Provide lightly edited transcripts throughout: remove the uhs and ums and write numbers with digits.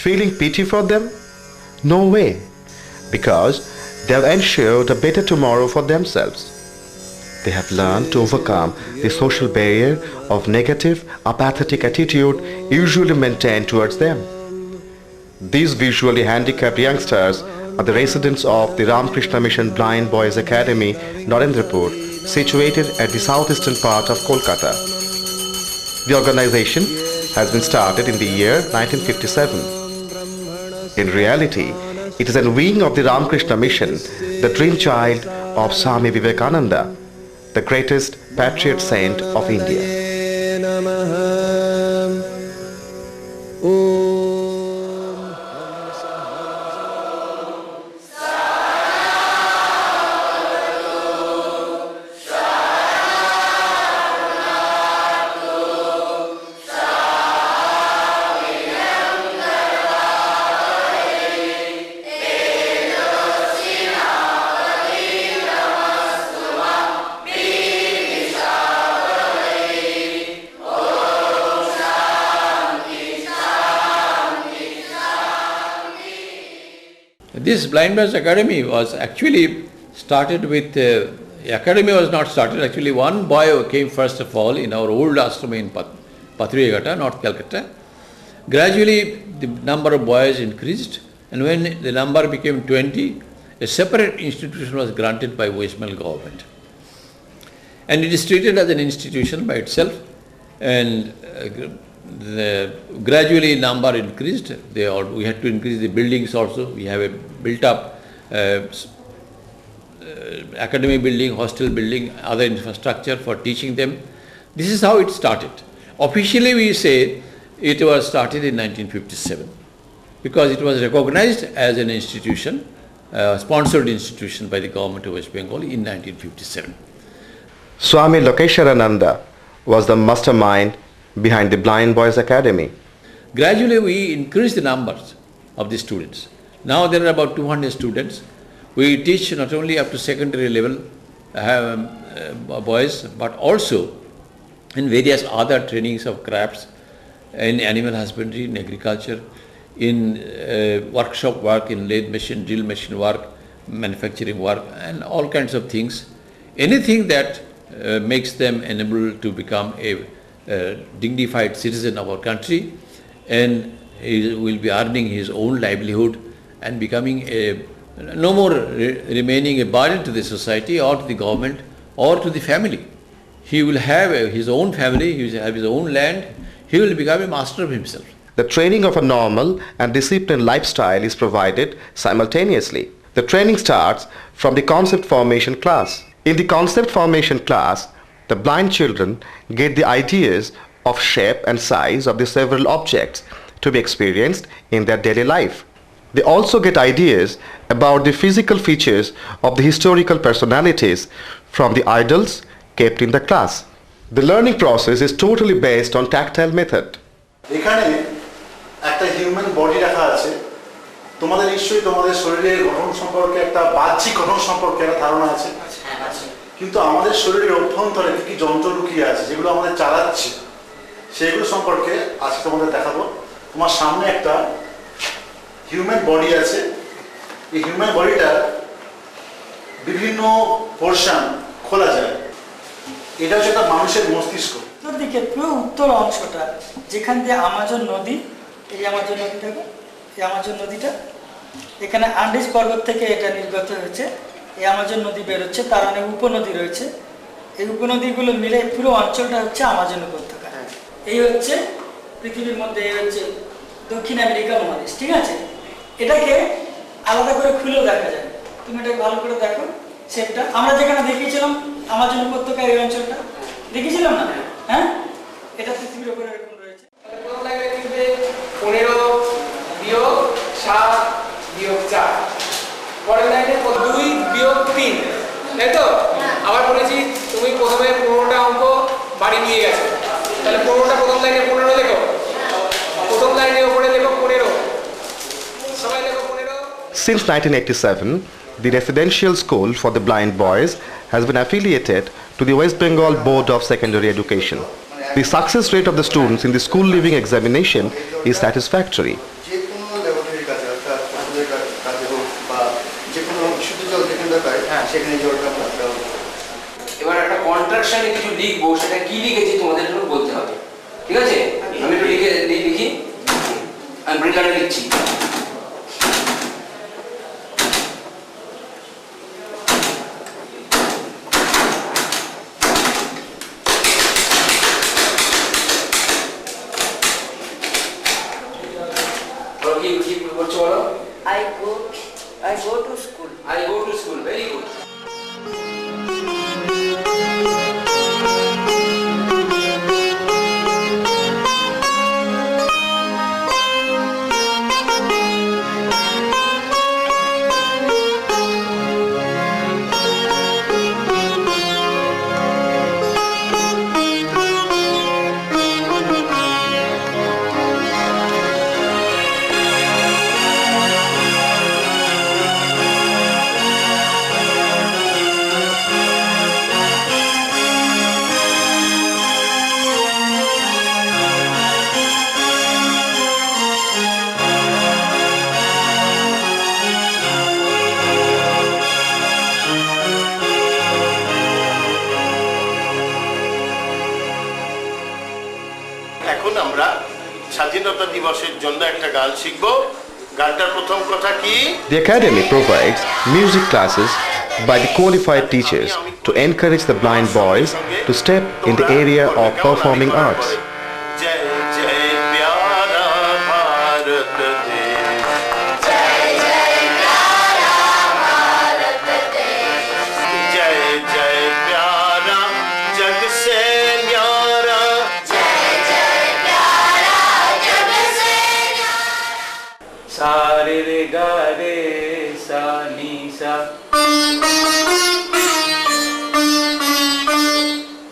feeling pity for them? No way, because they have ensured a better tomorrow for themselves. They have learned to overcome the social barrier of negative, apathetic attitude usually maintained towards them. These visually handicapped youngsters are the residents of the Ramakrishna Mission Blind Boys Academy, Narendrapur, situated at the southeastern part of Kolkata. The organization has been started in the year 1957. In reality, it is a wing of the Ramakrishna Mission, the dream child of Swami Vivekananda, the greatest patriot saint of India. This Blind Boys Academy was actually started with, the academy was not started, actually one boy who came first of all in our old ashram in Patriyagata, North Calcutta. Gradually the number of boys increased, and when the number became 20, a separate institution was granted by West Bengal government. And it is treated as an institution by itself, and gradually number increased. We had to increase the buildings also. We have a built up academy building, hostel building, other infrastructure for teaching them. This is how it started. Officially we say it was started in 1957 because it was recognized as an institution, sponsored institution by the government of West Bengal in 1957. Swami Lokesharananda was the mastermind behind the Blind Boys Academy. Gradually we increased the numbers of the students. Now there are about 200 students. We teach not only up to secondary level boys, but also in various other trainings of crafts, in animal husbandry, in agriculture, in workshop work, in lathe machine, drill machine work, manufacturing work, and all kinds of things. Anything that makes them enabled to become a dignified citizen of our country, and he will be earning his own livelihood and becoming no more remaining a burden to the society or to the government or to the family. He will have his own family, he will have his own land, he will become a master of himself. The training of a normal and disciplined lifestyle is provided simultaneously. The training starts from the concept formation class. In the concept formation class, the blind children get the ideas of shape and size of the several objects to be experienced in their daily life. They also get ideas about the physical features of the historical personalities from the idols kept in the class. The learning process is totally based on tactile method. এখানে একটা human body রাখা আছে। তোমাদের নিশ্চয়ই তোমাদের শরীরের গঠন সম্পর্কে একটা বাহ্যিক গঠন সম্পর্কে একটা ধারণা আছে। কিন্তু আমাদের শরীরের অভ্যন্তরে কি যন্ত্র লুকিয়ে আছে যেগুলো আমাদের চালাচ্ছে সেগুলো সম্পর্কে আজকে তোমাদের দেখাবো। তোমার সামনে একটা হিউম্যান বডি আছে। এই হিউম্যান বডিটা বিভিন্ন পোরশন খোলা যায়। এটা হচ্ছে একটা মানুষের মস্তিষ্ক। উত্তর দিকে পুরো উত্তর অংশটা যেখান দিয়ে আমাজন নদী, এই আমাজন নদী দেখো, এই আমাজন নদীটা এখানে আন্ডিজ পর্বত থেকে এটা নির্গত হয়েছে। এই আমাজন নদী বের হচ্ছে, তার অনেক উপনদী রয়েছে। এই উপনদীগুলো মিলে পুরো অঞ্চলটা হচ্ছে আমাজন উপত্যকা। এই হচ্ছে পৃথিবীর মধ্যে, এই হচ্ছে দক্ষিণ আমেরিকা মহাদেশ, ঠিক আছে? এটাকে আলাদা করে খুলেও দেখা যায়। তুমি এটাকে ভালো করে দেখো শেপটা। আমরা যেখানে দেখিয়েছিলাম আমাজন উপত্যকার এই অঞ্চলটা দেখিয়েছিলাম না? হ্যাঁ, এটা পৃথিবীর উপরে এরকম রয়েছে। 15 বিয়োগ 7 বিয়োগ 4, পরের লাইনে 2 বিয়োগ 3, তাই তো? আবার বলেছি তুমি প্রথমে 15টা অঙ্ক বাড়ি নিয়ে গেছো, তাহলে 15টা প্রথম লাইনে 15 লেখো, প্রথম লাইনে উপরে লেখো 15, সবাই লেখো 15। Since 1987, the residential school for the blind boys has been affiliated to the West Bengal Board of Secondary Education. The success rate of the students in the school leaving examination is satisfactory. সেখানে জোরটা করতে হবে। এবার একটা কন্ট্রাকশনে কিছু লিখবো, সেটা কি লিখেছি তোমাদের জন্য বলতে হবে, ঠিক আছে? আমি একটু লিখি, আমি ব্রেকারে লিখছি। কি বলছো বলো? I go to school. I go to school. Very good. এখন আমরা স্বাধীনতা দিবসের জন্য একটা গান শিখব। গানটার প্রথম কথা কি? The Academy provides music classes by the qualified teachers to encourage the blind boys to step in the area of performing arts. জয় জয় প্যারা ভারত দেশ, জয় জয় প্যারা জগ সে ন্যারা। সা রে রে গা রে সা নি সা।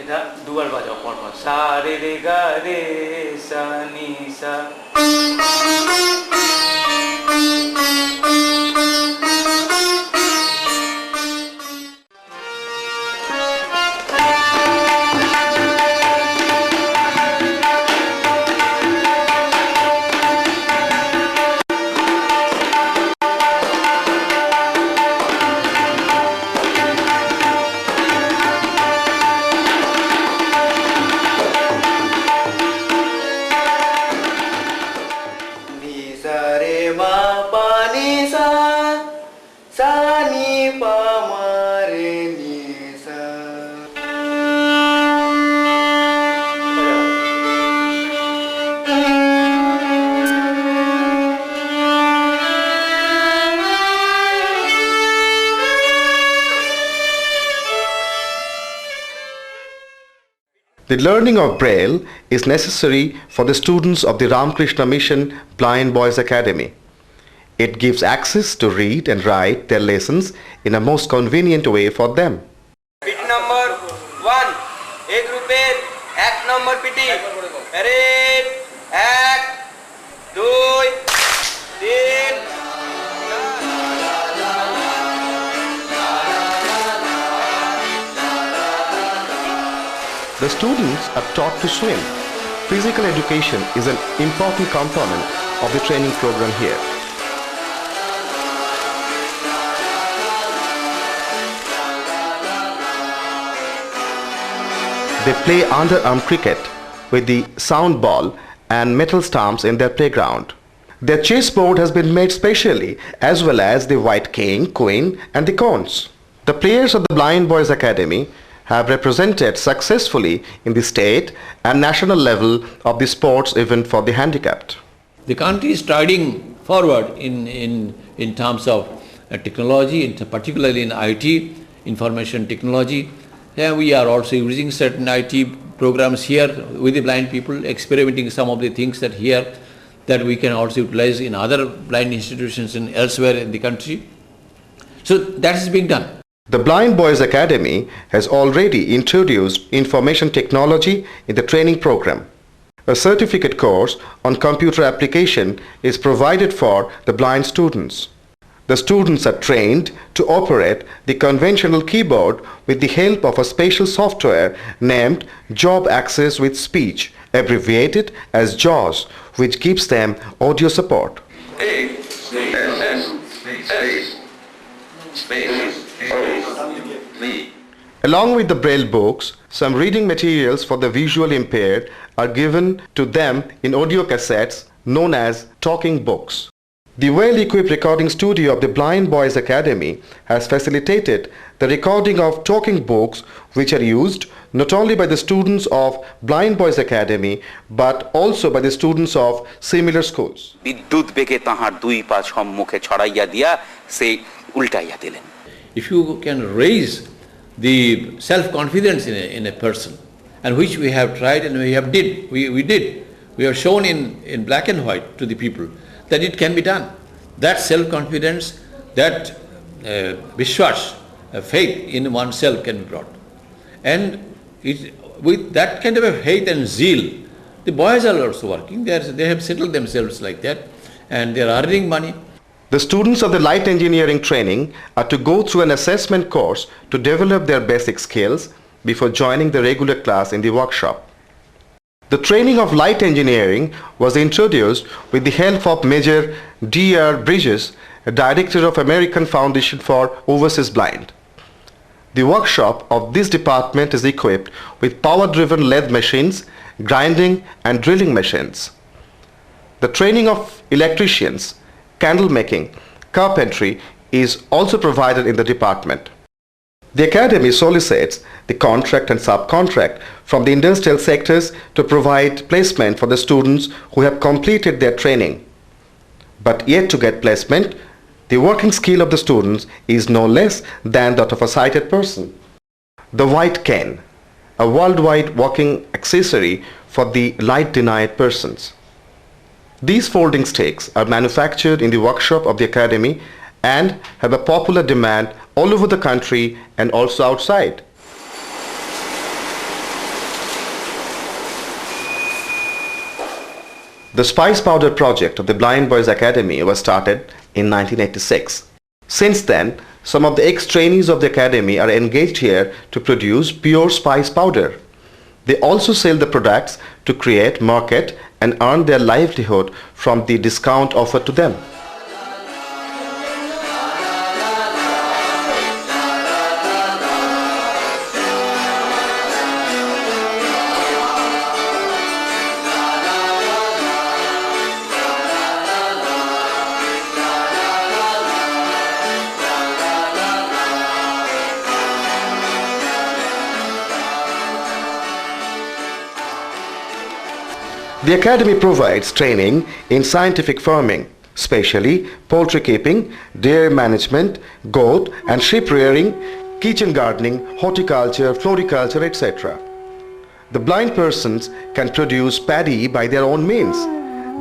এটা দুবার বাজাও পরপর। সা রে রে গা রে সা নি সা। The learning of Braille is necessary for the students of the Ramakrishna Mission Blind Boys Academy. It gives access to read and write their lessons in a most convenient way for them. PT number 1 এই গ্রুপের 1 number PT রেড 1 2 3 The students are taught to swim. Physical education is an important component of the training program here. They play underarm cricket with the sound ball and metal stumps in their playground. Their chessboard has been made specially, as well as the white king, queen and the cones. The players of the Blind Boys Academy have represented successfully in the state and national level of the sports event for the handicapped. The country is striding forward in terms of technology, particularly in IT, information technology. And we are also using certain IT programs here with the blind people, experimenting some of the things that here that we can also utilize in other blind institutions and elsewhere in the country. So that is being done. The Blind Boys Academy has already introduced information technology in the training program. A certificate course on computer application is provided for the blind students. The students are trained to operate the conventional keyboard with the help of a special software named Job Access with Speech, abbreviated as JAWS, which gives them audio support. Space. Along with the Braille books, some reading materials for the visually impaired are given to them in audio cassettes known as talking books. The well-equipped recording studio of the Blind Boys Academy has facilitated the recording of talking books which are used not only by the students of Blind Boys Academy but also by the students of similar schools. বিদ্যুৎ বেগে তাহার দুই পা সম্মুখে ছড়াইয়া দিয়া সেই উল্টাইয়া দিলেন। If you can raise the self-confidence in a person, and which we have tried and we have shown in black and white to the people that it can be done. That self-confidence, that vishwas, faith in oneself can be brought. And with that kind of a faith and zeal, the boys are also working. They have settled themselves like that and they are earning money. The students of the light engineering training are to go through an assessment course to develop their basic skills before joining the regular class in the workshop. The training of light engineering was introduced with the help of Major D.R. Bridges, a director of American Foundation for Overseas Blind. The workshop of this department is equipped with power-driven lathe machines, grinding and drilling machines. The training of electricians, candle making, carpentry is also provided in the department. The Academy solicits the contract and subcontract from the industrial sectors to provide placement for the students who have completed their training. But yet to get placement, the working skill of the students is no less than that of a sighted person. The white cane, a worldwide walking accessory for the light-denied persons. These folding sticks are manufactured in the workshop of the Academy and have a popular demand all over the country and also outside. The Spice Powder project of the Blind Boys Academy was started in 1986. Since then, some of the ex-trainees of the Academy are engaged here to produce pure spice powder. They also sell the products to create, market and earn their livelihood from the discount offered to them. The Academy provides training in scientific farming, especially poultry keeping, dairy management, goat and sheep rearing, kitchen gardening, horticulture, floriculture, etc. The blind persons can produce paddy by their own means.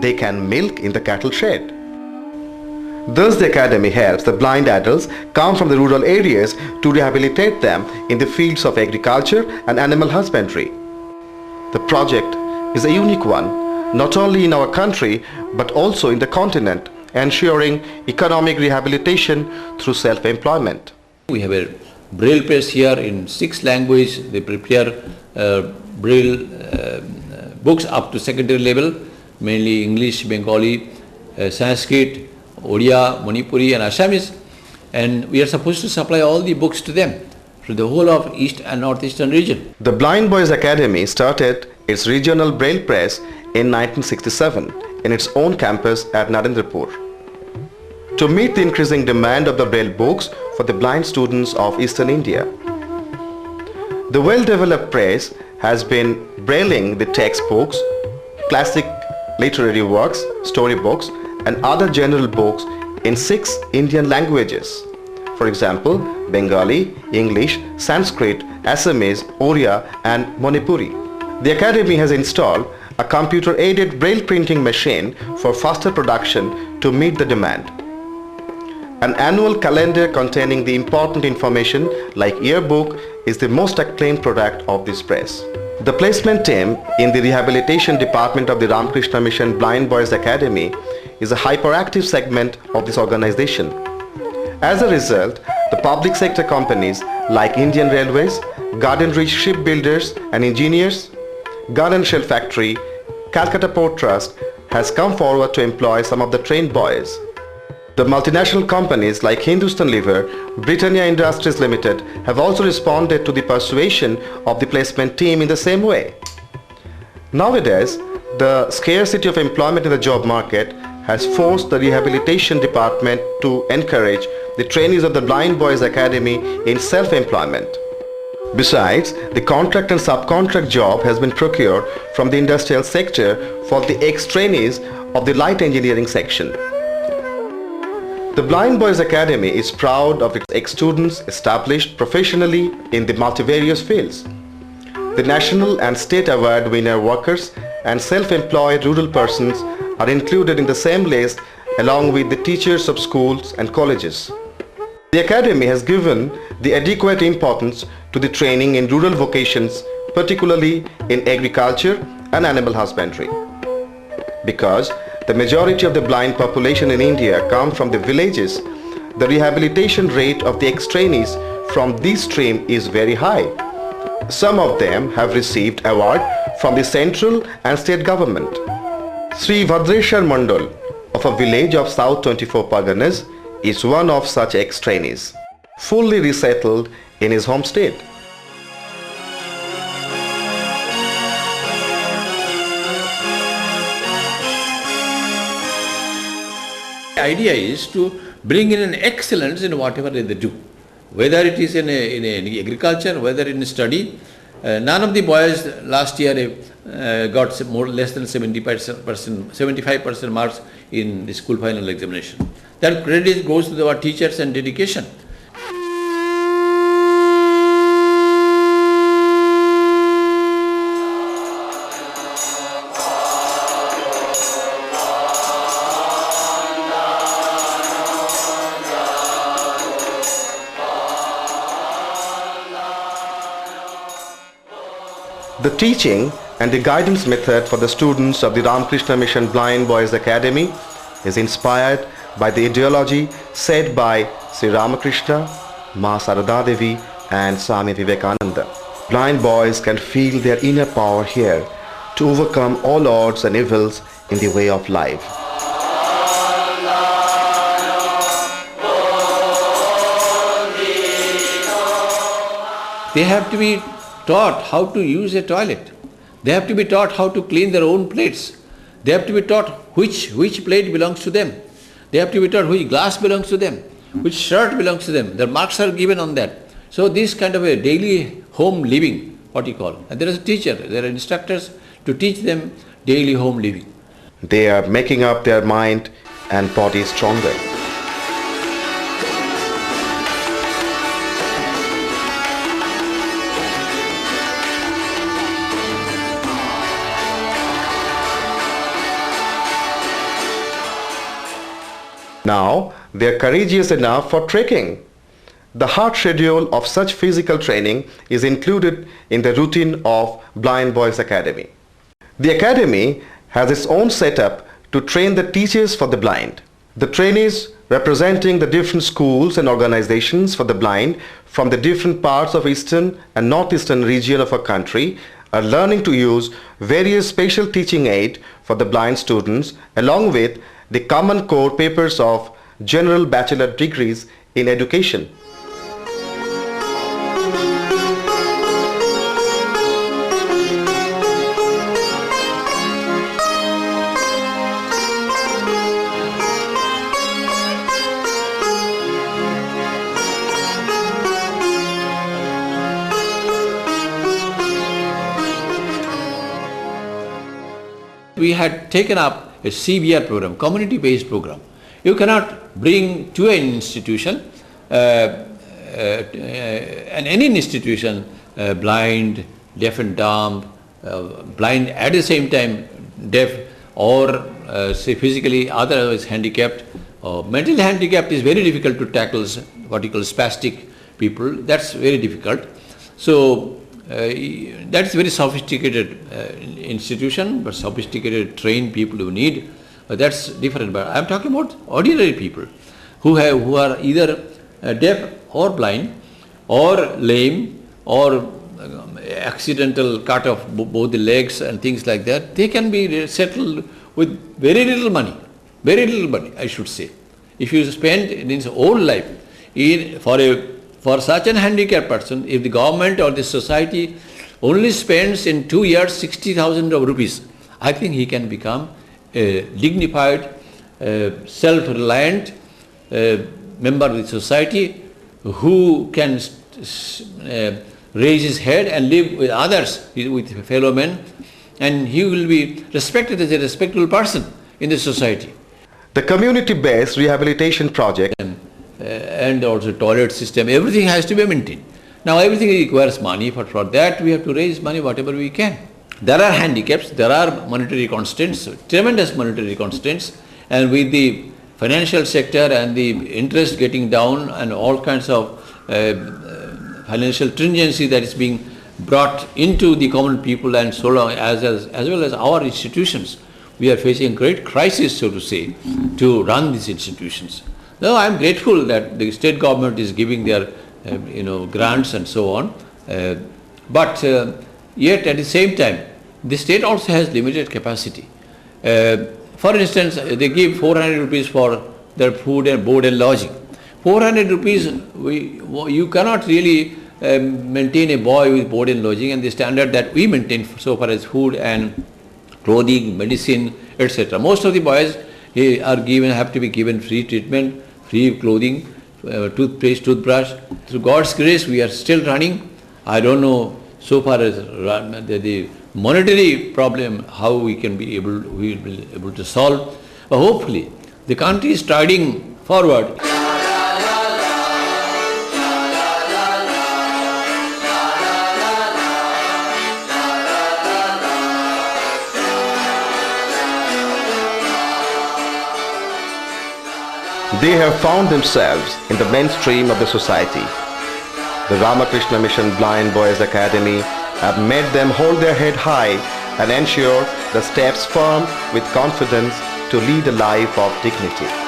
They can milk in the cattle shed. Thus the Academy helps the blind adults come from the rural areas to rehabilitate them in the fields of agriculture and animal husbandry. The project is a unique one, not only in our country but also in the continent, ensuring economic rehabilitation through self-employment. We have a Braille press here in 6 languages. They prepare Braille books up to secondary level, mainly English, Bengali, Sanskrit, Odia, Manipuri and Assamese, and we are supposed to supply all the books to them to the whole of East and Northeastern region. The Blind Boys Academy started its regional Braille press in 1967 in its own campus at Narendrapur. To meet the increasing demand of the Braille books for the blind students of Eastern India, the well-developed press has been brailing the textbooks, classic literary works, storybooks and other general books in 6 Indian languages. For example, Bengali, English, Sanskrit, Assamese, Oriya and Manipuri. The Academy has installed a computer-aided Braille printing machine for faster production to meet the demand. An annual calendar containing the important information like yearbook is the most acclaimed product of this press. The placement team in the rehabilitation department of the Ramakrishna Mission Blind Boys Academy is a hyperactive segment of this organization. As a result, the public sector companies like Indian Railways, Garden Reach Shipbuilders and Engineers, Garden Shell Factory, Calcutta Port Trust has come forward to employ some of the trained boys. The multinational companies like Hindustan Lever, Britannia Industries Limited have also responded to the persuasion of the placement team in the same way. Nowadays, the scarcity of employment in the job market has forced the rehabilitation department to encourage the trainees of the Blind Boys Academy in self-employment. Besides, the contract and subcontract job has been procured from the industrial sector for the ex-trainees of the light engineering section. The Blind Boys Academy is proud of its ex-students established professionally in the multivarious fields. The national and state award winner workers and self-employed rural persons are included in the same list along with the teachers of schools and colleges. The Academy has given the adequate importance to the training in rural vocations, particularly in agriculture and animal husbandry. Because the majority of the blind population in India come from the villages, the rehabilitation rate of the ex-trainees from this stream is very high. Some of them have received award from the central and state government. Sri Bhadrashar Mandal of a village of South 24 Parganas is one of such ex-trainees, fully resettled in his home state. The idea is to bring in an excellence in whatever they do, whether it is in agriculture, whether in study. None of the boys last year got less than 75% marks in the school final examination. That credit goes to our teachers and dedication. The teaching and the guidance method for the students of the Ramakrishna Mission Blind Boys Academy is inspired by the ideology set by Sri Ramakrishna, Ma Sarada Devi and Swami Vivekananda. Blind boys can feel their inner power here to overcome all odds and evils in the way of life. They have to be taught how to use a toilet. They have to be taught how to clean their own plates. They have to be taught which plate belongs to them. They have to be taught which glass belongs to them, which shirt belongs to them. Their marks are given on that. So this kind of a daily home living, what you call. And there is a teacher, there are instructors to teach them daily home living. They are making up their mind and body stronger. Now, they are courageous enough for trekking. The hard schedule of such physical training is included in the routine of Blind Boys Academy. The academy has its own setup to train the teachers for the blind. The trainees representing the different schools and organizations for the blind from the different parts of eastern and northeastern region of our country are learning to use various special teaching aid for the blind students along with the common core papers of general bachelor degrees in education. We had taken up a CBR program, community-based program. You cannot bring to an institution, and any institution, blind, deaf and dumb, blind at the same time deaf, or say physically otherwise handicapped. Mentally handicapped is very difficult to tackle, what you call spastic people. That's very difficult. So that's very sophisticated institution, but sophisticated trained people you need. That's different. But I'm talking about ordinary people who are either deaf or blind or lame or accidental cut of both the legs and things like that. They can be settled with very little money I should say. If you spend in his whole life for such an handicapped person, if the government or the society only spends in 2 years 60,000 rupees, I think he can become a dignified, self-reliant member of the society who can raise his head and live with others, with fellow men, and he will be respected as a respectable person in the society. The community-based rehabilitation project And also toilet system, everything has to be maintained. Now everything requires money, but for that we have to raise money whatever we can. There are handicaps, there are monetary constraints, tremendous monetary constraints, and with the financial sector and the interest getting down and all kinds of financial stringency that is being brought into the common people and so long as well as our institutions, we are facing a great crisis, so to say, to run these institutions. Now I am grateful that the state government is giving their grants and so on, but yet at the same time the state also has limited capacity. For instance, they give 400 rupees for their food and board and lodging. 400 rupees, you cannot really maintain a boy with board and lodging and the standard that we maintain so far as food and clothing, medicine, etc. Most of the boys have to be given free treatment, free clothing, toothpaste, toothbrush. Through God's grace, we are still running. I don't know so far as the monetary problem how we will be able to solve. But hopefully, the country is striding forward. They have found themselves in the mainstream of the society. The Ramakrishna Mission Blind Boys Academy have made them hold their head high and ensure the steps firm with confidence to lead a life of dignity.